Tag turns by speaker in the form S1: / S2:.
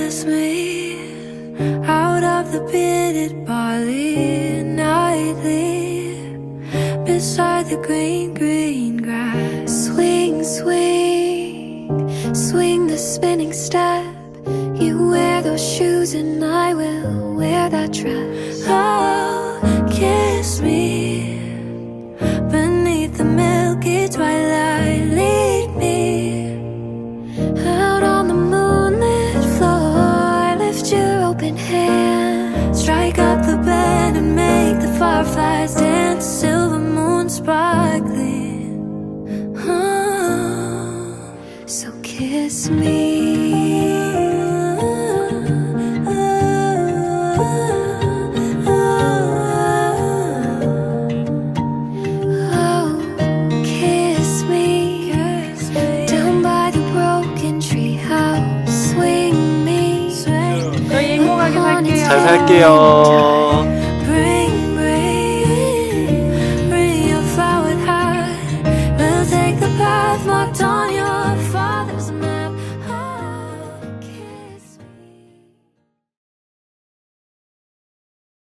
S1: kiss me out of the bearded barley nightly beside the green, green grass. Swing, swing, swing the spinning step. You wear those shoes and I will wear that dress. Oh, kiss me beneath the milky twilight. Lead me out on the moonlit floor. Lift your open hand, strike up the band and make the fireflies dance. Silver moon sparkling. Oh, so kiss me.
S2: 잘 살게요.
S1: Bring your flowered heart. We'll take the path marked on your